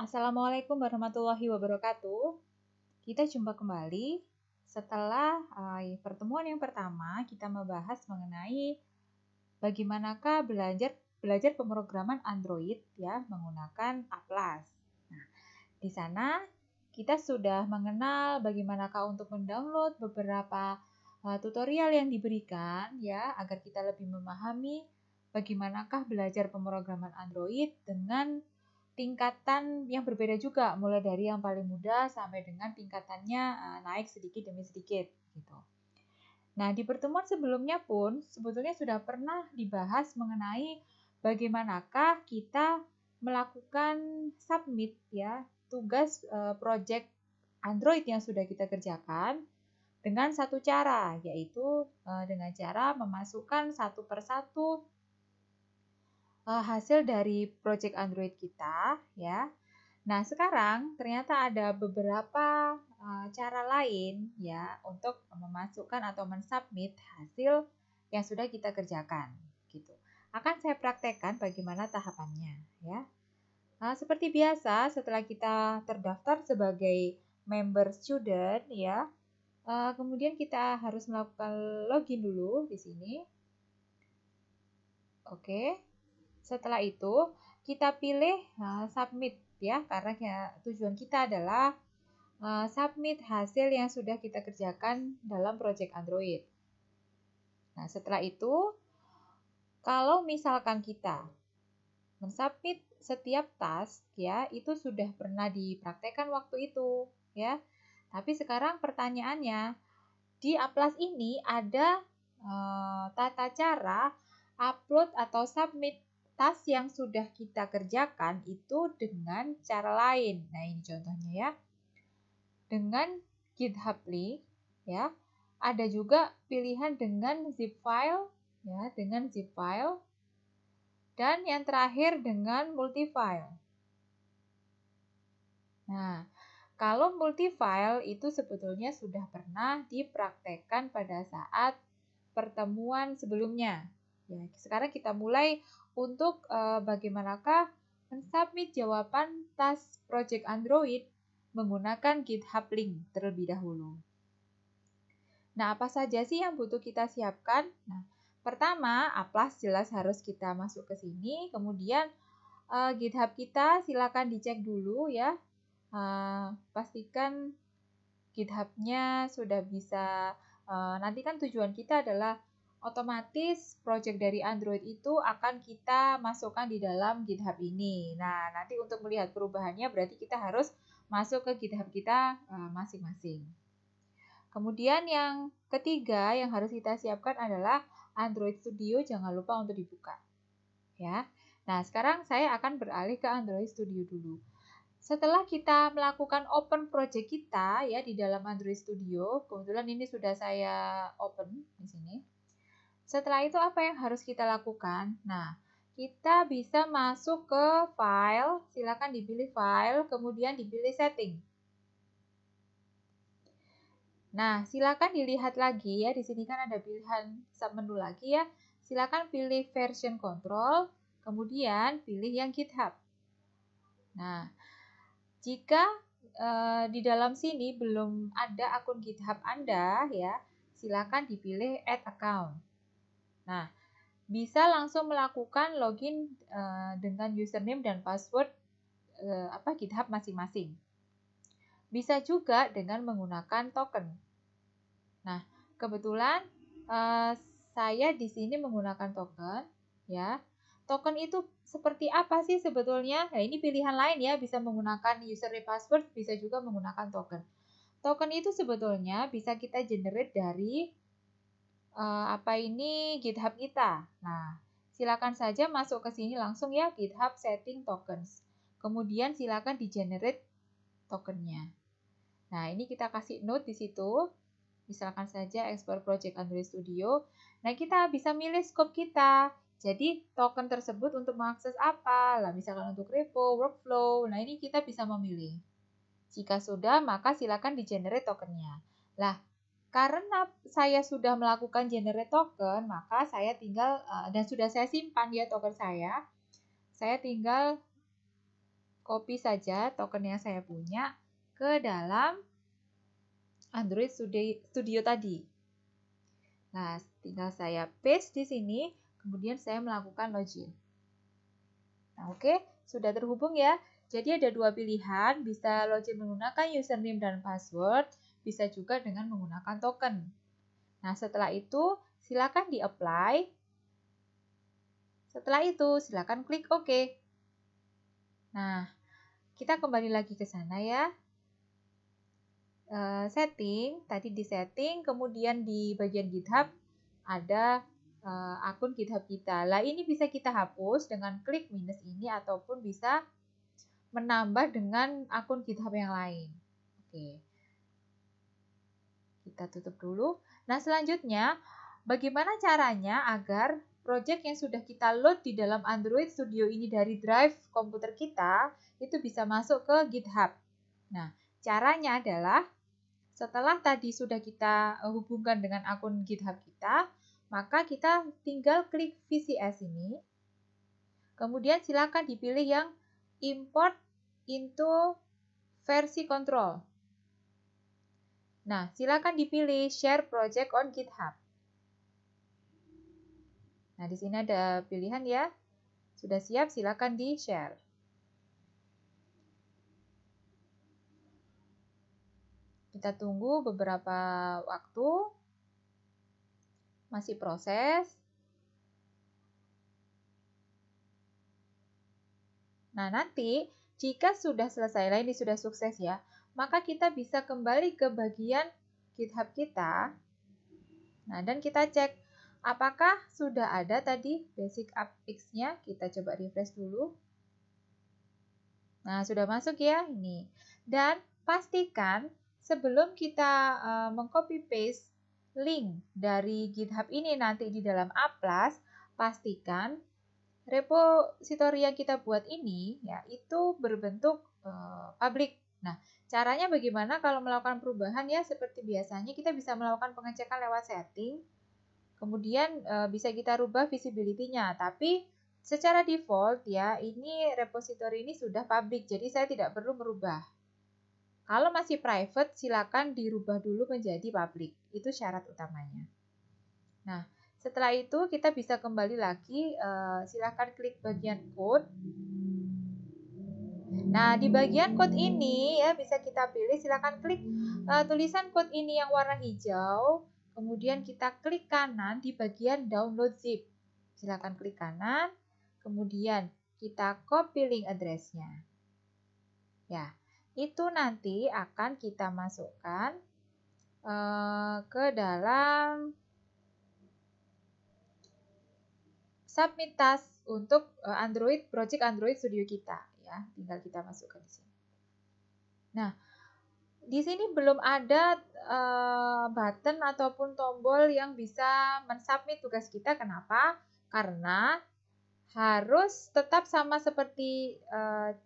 Assalamualaikum warahmatullahi wabarakatuh. Kita jumpa kembali setelah pertemuan yang pertama kita membahas mengenai bagaimanakah belajar pemrograman Android ya menggunakan Atlas. Nah, di sana kita sudah mengenal bagaimanakah untuk mendownload beberapa tutorial yang diberikan ya agar kita lebih memahami bagaimanakah belajar pemrograman Android dengan tingkatan yang berbeda juga, mulai dari yang paling mudah sampai dengan tingkatannya naik sedikit demi sedikit gitu. Nah, di pertemuan sebelumnya pun sebetulnya sudah pernah dibahas mengenai bagaimanakah kita melakukan submit ya tugas project Android yang sudah kita kerjakan dengan satu cara, yaitu dengan cara memasukkan satu persatu hasil dari project Android kita ya. Nah, sekarang ternyata ada beberapa cara lain ya untuk memasukkan atau mensubmit hasil yang sudah kita kerjakan gitu. Akan saya praktekkan bagaimana tahapannya ya. Seperti biasa, setelah kita terdaftar sebagai member student ya, kemudian kita harus melakukan login dulu di sini. Oke. Setelah itu, kita pilih submit ya, karena tujuan kita adalah submit hasil yang sudah kita kerjakan dalam project Android. Nah, setelah itu, kalau misalkan kita mensubmit setiap task ya, itu sudah pernah dipraktekkan waktu itu ya. Tapi sekarang pertanyaannya, di Atlas ini ada tata cara upload atau submit task yang sudah kita kerjakan itu dengan cara lain. Nah, ini contohnya ya. Dengan GitHub link ya. Ada juga pilihan dengan zip file ya, dengan zip file. Dan yang terakhir dengan multi-file. Nah, kalau multi-file itu sebetulnya sudah pernah dipraktekkan pada saat pertemuan sebelumnya. Ya, sekarang kita mulai untuk bagaimanakah mensubmit jawaban task project Android menggunakan GitHub link terlebih dahulu. Nah, apa saja sih yang butuh kita siapkan? Nah, pertama, Atlas jelas harus kita masuk ke sini. Kemudian GitHub kita silakan dicek dulu ya. Pastikan GitHub-nya sudah bisa. Nanti kan tujuan kita adalah otomatis project dari Android itu akan kita masukkan di dalam GitHub ini. Nah, nanti untuk melihat perubahannya berarti kita harus masuk ke GitHub kita masing-masing. Kemudian yang ketiga yang harus kita siapkan adalah Android Studio, jangan lupa untuk dibuka. Ya. Nah, sekarang saya akan beralih ke Android Studio dulu. Setelah kita melakukan open project kita ya di dalam Android Studio, kebetulan ini sudah saya open di sini. Setelah itu apa yang harus kita lakukan? Nah, kita bisa masuk ke file, silakan dipilih file, kemudian dipilih setting. Nah, silakan dilihat lagi ya, di sini kan ada pilihan submenu lagi ya. Silakan pilih version control, kemudian pilih yang GitHub. Nah, jika di dalam sini belum ada akun GitHub Anda ya, silakan dipilih Add Account. Nah, bisa langsung melakukan login dengan username dan password GitHub masing-masing. Bisa juga dengan menggunakan token. Nah, kebetulan saya di sini menggunakan token ya. Token itu seperti apa sih sebetulnya? Nah, ini pilihan lain ya, bisa menggunakan username password, bisa juga menggunakan token. Token itu sebetulnya bisa kita generate dari GitHub kita. Nah, silakan saja masuk ke sini langsung ya, GitHub setting tokens. Kemudian silakan di-generate tokennya. Nah, ini kita kasih note di situ. Misalkan saja export project Android Studio. Nah, kita bisa milih scope kita. Jadi, token tersebut untuk mengakses apa? Lah, misalkan untuk repo, workflow. Nah, ini kita bisa memilih. Jika sudah, maka silakan di-generate tokennya. Lah, karena saya sudah melakukan generate token, maka saya tinggal, dan sudah saya simpan ya token saya tinggal copy saja token yang saya punya ke dalam Android Studio tadi. Nah, tinggal saya paste di sini, kemudian saya melakukan login. Nah, oke, sudah terhubung ya. Jadi ada dua pilihan, bisa login menggunakan username dan password, bisa juga dengan menggunakan token. Nah, setelah itu silakan di-apply. Setelah itu silakan klik OK. Nah, kita kembali lagi ke sana ya. Setting, tadi di setting, kemudian di bagian GitHub ada akun GitHub kita. Lah ini bisa kita hapus dengan klik minus ini ataupun bisa menambah dengan akun GitHub yang lain. Oke. Kita tutup dulu. Nah, selanjutnya bagaimana caranya agar project yang sudah kita load di dalam Android Studio ini dari drive komputer kita itu bisa masuk ke GitHub. Nah, caranya adalah setelah tadi sudah kita hubungkan dengan akun GitHub kita, maka kita tinggal klik VCS ini. Kemudian silakan dipilih yang import into versi control. Nah, silakan dipilih share project on GitHub. Nah, di sini ada pilihan ya. Sudah siap, silakan di-share. Kita tunggu beberapa waktu. Masih proses. Nah, nanti jika sudah selesai, ini sudah sukses ya, maka kita bisa kembali ke bagian GitHub kita. Nah, dan kita cek apakah sudah ada tadi basic apps-nya. Kita coba refresh dulu. Nah, sudah masuk ya ini. Dan pastikan sebelum kita meng-copy paste link dari GitHub ini nanti di dalam Applas, pastikan repositori yang kita buat ini ya itu berbentuk public. Nah, caranya bagaimana kalau melakukan perubahan ya seperti biasanya kita bisa melakukan pengecekan lewat setting. Kemudian bisa kita rubah visibility-nya, tapi secara default ya, ini repositori ini sudah public, jadi saya tidak perlu merubah. Kalau masih private, silakan dirubah dulu menjadi public. Itu syarat utamanya. Nah, setelah itu kita bisa kembali lagi, silakan klik bagian code. Nah, di bagian code ini ya bisa kita pilih, silakan klik tulisan code ini yang warna hijau. Kemudian kita klik kanan di bagian download zip. Silakan klik kanan. Kemudian kita copy link address-nya. Ya, itu nanti akan kita masukkan ke dalam submit task untuk project Android Studio kita. Ya, tinggal kita masukkan di sini. Nah, di sini belum ada button ataupun tombol yang bisa mensubmit tugas kita. Kenapa? Karena harus tetap sama seperti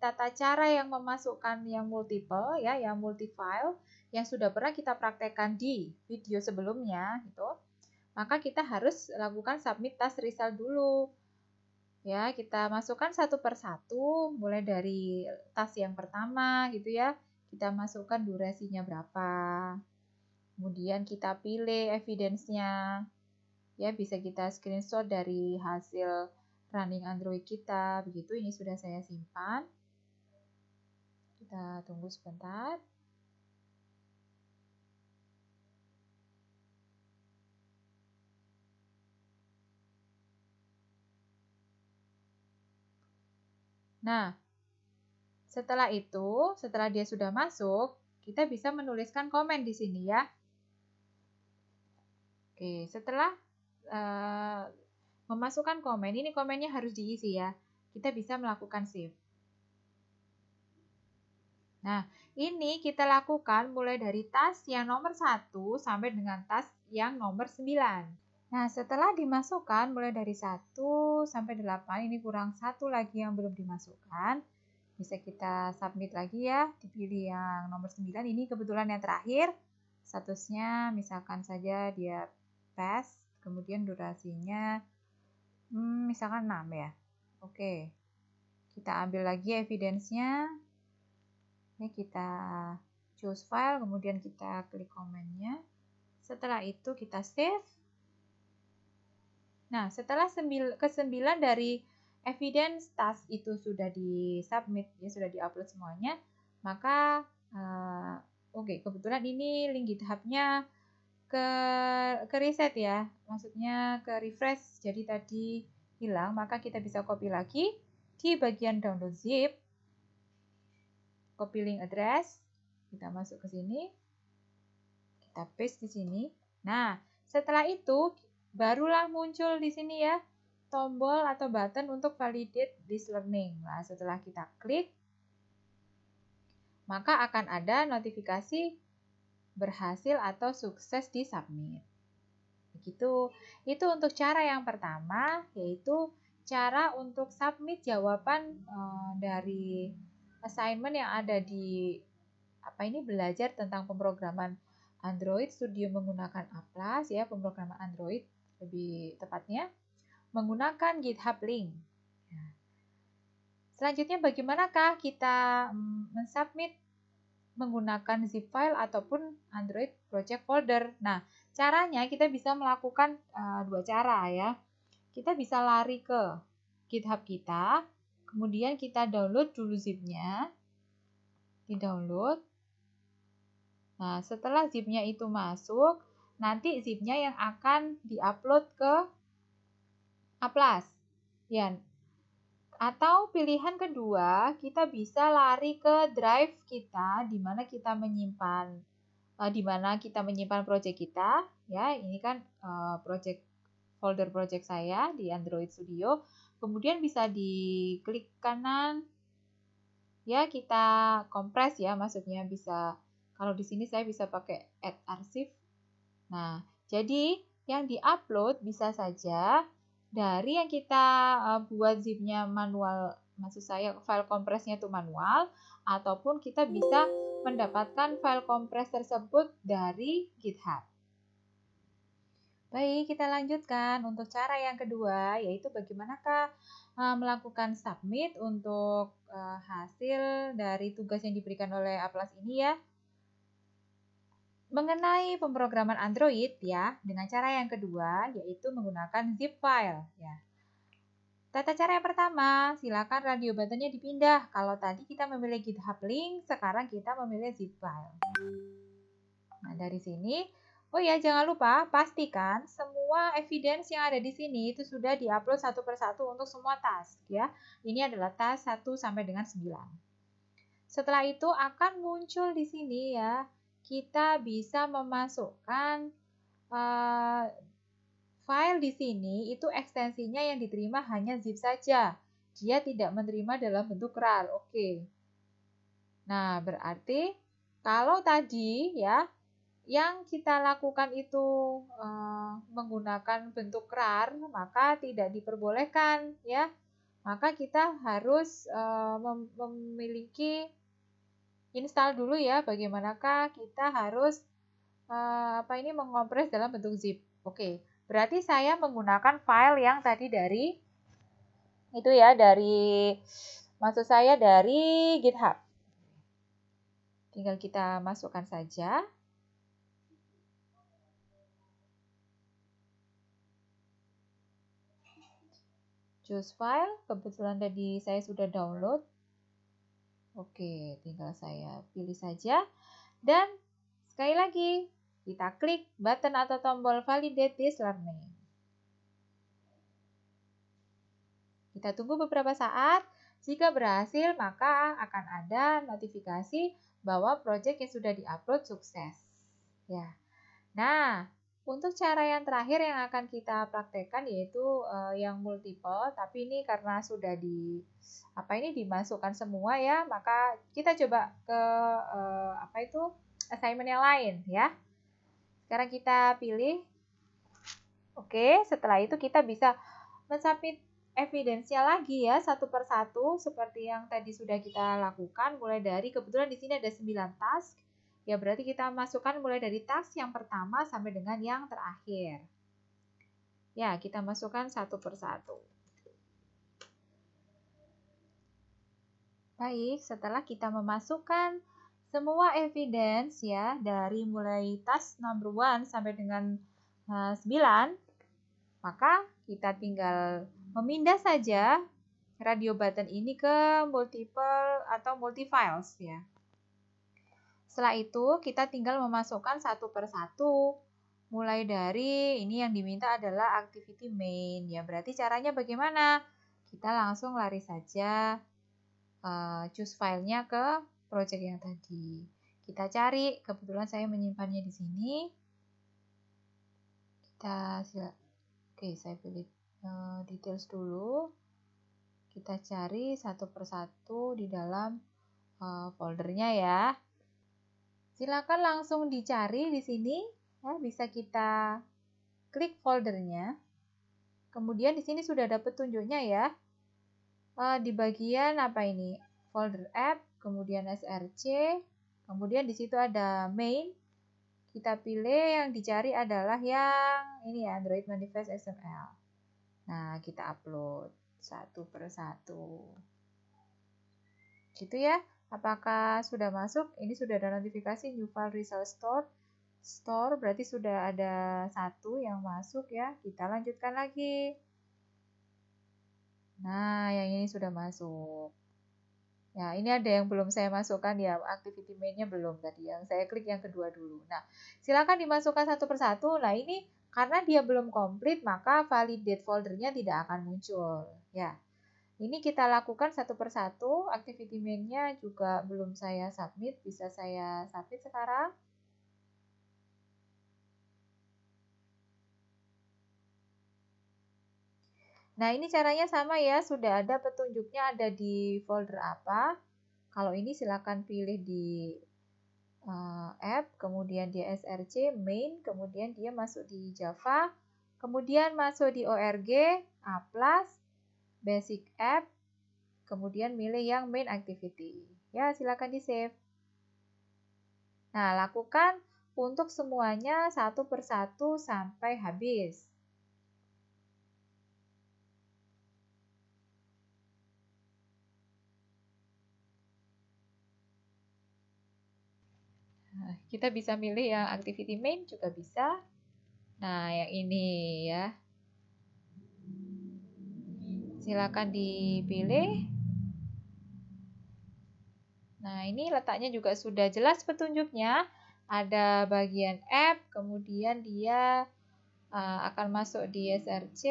tata cara yang memasukkan yang multiple ya, yang multi-file yang sudah pernah kita praktekkan di video sebelumnya gitu. Maka kita harus lakukan submit task result dulu. Ya, kita masukkan satu persatu mulai dari task yang pertama gitu ya. Kita masukkan durasinya berapa. Kemudian kita pilih evidence-nya. Ya, bisa kita screenshot dari hasil running Android kita. Begitu, ini sudah saya simpan. Kita tunggu sebentar. Nah, setelah itu, setelah dia sudah masuk, kita bisa menuliskan komen di sini ya. Oke, setelah memasukkan komen, ini komennya harus diisi ya. Kita bisa melakukan save. Nah, ini kita lakukan mulai dari task yang nomor 1 sampai dengan task yang nomor 9. Nah, setelah dimasukkan mulai dari 1 sampai 8, ini kurang satu lagi yang belum dimasukkan. Bisa kita submit lagi ya, dipilih yang nomor 9, ini kebetulan yang terakhir. Statusnya misalkan saja dia pass, kemudian durasinya misalkan 6 ya. Oke, Kita ambil lagi evidence-nya. Ini kita choose file, kemudian kita klik comment-nya. Setelah itu kita save. Nah, setelah ke-9 dari evidence task itu sudah di-submit, ya sudah di-upload semuanya, maka oke, kebetulan ini link GitHub-nya ke reset ya, maksudnya ke refresh, jadi tadi hilang, maka kita bisa copy lagi di bagian download zip, copy link address, kita masuk ke sini, kita paste di sini. Nah, setelah itu barulah muncul di sini ya tombol atau button untuk validate this learning. Nah, setelah kita klik, maka akan ada notifikasi berhasil atau sukses di submit. Begitu. Itu untuk cara yang pertama, yaitu cara untuk submit jawaban dari assignment yang ada di belajar tentang pemrograman Android Studio menggunakan Applas ya, pemrograman Android lebih tepatnya menggunakan GitHub link. Selanjutnya bagaimanakah kita mensubmit menggunakan zip file ataupun Android project folder. Nah, caranya kita bisa melakukan dua cara ya. Kita bisa lari ke GitHub kita, kemudian kita download dulu zipnya, di-download. Nah, setelah zipnya itu masuk, nanti zipnya yang akan di-upload ke Applas. Ya. Atau pilihan kedua, kita bisa lari ke drive kita di mana kita menyimpan project kita ya. Ini kan folder project saya di Android Studio. Kemudian bisa diklik kanan ya, kita kompres ya, maksudnya bisa, kalau di sini saya bisa pakai add archive. Nah, jadi yang di-upload bisa saja dari yang kita buat zipnya manual, maksud saya file kompresnya itu manual, ataupun kita bisa mendapatkan file kompres tersebut dari GitHub. Baik, kita lanjutkan untuk cara yang kedua, yaitu bagaimanakah melakukan submit untuk hasil dari tugas yang diberikan oleh Applas ini ya. Mengenai pemrograman Android ya, dengan cara yang kedua yaitu menggunakan zip file ya. Tata cara yang pertama, silakan radio buttonnya dipindah. Kalau tadi kita memilih GitHub link, sekarang kita memilih zip file. Nah, dari sini, oh ya jangan lupa pastikan semua evidence yang ada di sini itu sudah diupload satu persatu untuk semua task ya. Ini adalah task 1 sampai dengan 9. Setelah itu akan muncul di sini ya, kita bisa memasukkan file di sini itu ekstensinya yang diterima hanya zip saja. Dia tidak menerima dalam bentuk RAR. Oke. Nah, berarti kalau tadi ya yang kita lakukan itu menggunakan bentuk RAR, maka tidak diperbolehkan ya. Maka kita harus memiliki install dulu ya, bagaimanakah kita harus mengompres dalam bentuk zip. Oke, berarti saya menggunakan file yang tadi dari maksud saya dari GitHub. Tinggal kita masukkan saja. Choose file, kebetulan tadi saya sudah download. Oke, tinggal saya pilih saja. Dan sekali lagi, kita klik button atau tombol validate this learning. Kita tunggu beberapa saat. Jika berhasil, maka akan ada notifikasi bahwa project yang sudah diupload sukses. Ya. Nah, untuk cara yang terakhir yang akan kita praktekkan yaitu yang multiple, tapi ini karena sudah dimasukkan semua ya, maka kita coba ke assignment yang lain ya. Sekarang kita pilih. Oke, setelah itu kita bisa mensubmit evidence-nya lagi ya, satu persatu seperti yang tadi sudah kita lakukan, mulai dari, kebetulan di sini ada 9 task. Ya, berarti kita masukkan mulai dari task yang pertama sampai dengan yang terakhir. Ya, kita masukkan satu persatu. Baik, setelah kita memasukkan semua evidence ya, dari mulai task number 1 sampai dengan 9, maka kita tinggal memindah saja radio button ini ke multiple atau multi files ya. Setelah itu kita tinggal memasukkan satu per satu. Mulai dari ini yang diminta adalah activity main ya. Berarti caranya bagaimana? Kita langsung lari saja choose filenya ke project yang tadi. Kita cari, kebetulan saya menyimpannya di sini. Oke, saya pilih details dulu. Kita cari satu persatu di dalam foldernya ya. Silakan langsung dicari di sini. Ya, bisa kita klik foldernya. Kemudian di sini sudah ada petunjuknya ya. Di bagian apa ini? Folder app, kemudian src, kemudian di situ ada main. Kita pilih yang dicari adalah yang ini ya, Android Manifest XML. Nah, kita upload satu per satu. Gitu ya. Apakah sudah masuk? Ini sudah ada notifikasi new file result store, berarti sudah ada satu yang masuk ya. Kita lanjutkan lagi. Nah, yang ini sudah masuk. Ya, ini ada yang belum saya masukkan ya, activity main-nya belum tadi. Yang saya klik yang kedua dulu. Nah, silakan dimasukkan satu persatu. Nah, ini karena dia belum komplit, maka validate foldernya tidak akan muncul. Ya, ini kita lakukan satu persatu. Activity main-nya juga belum saya submit. Bisa saya submit sekarang. Nah, ini caranya sama ya, sudah ada petunjuknya ada di folder apa. Kalau ini silakan pilih di app, kemudian dia src, main, kemudian dia masuk di Java, kemudian masuk di org, A+, basic app, kemudian milih yang main activity. Ya, silakan di save. Nah, lakukan untuk semuanya satu persatu sampai habis. Kita bisa milih yang activity main juga bisa. Nah, yang ini ya. Silakan dipilih. Nah, ini letaknya juga sudah jelas petunjuknya. Ada bagian app, kemudian dia akan masuk di src,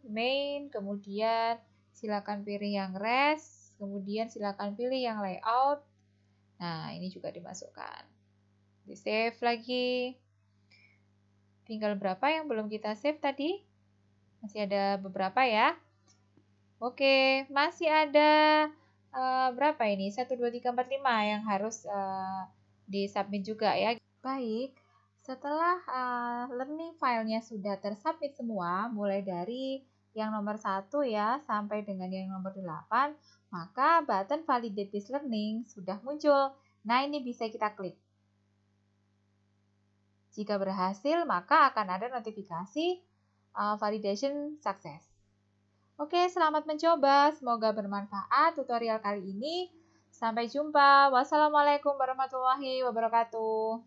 main, kemudian silakan pilih yang rest, kemudian silakan pilih yang layout. Nah, ini juga dimasukkan. Di save lagi. Tinggal berapa yang belum kita save tadi? Masih ada beberapa ya. Oke, masih ada berapa ini? 1, 2, 3, 4, 5 yang harus disubmit juga ya. Baik, setelah learning filenya sudah tersubmit semua, mulai dari yang nomor 1 ya, sampai dengan yang nomor 8, maka button validate this learning sudah muncul. Nah, ini bisa kita klik. Jika berhasil, maka akan ada notifikasi validation success. Oke, selamat mencoba. Semoga bermanfaat tutorial kali ini. Sampai jumpa. Wassalamualaikum warahmatullahi wabarakatuh.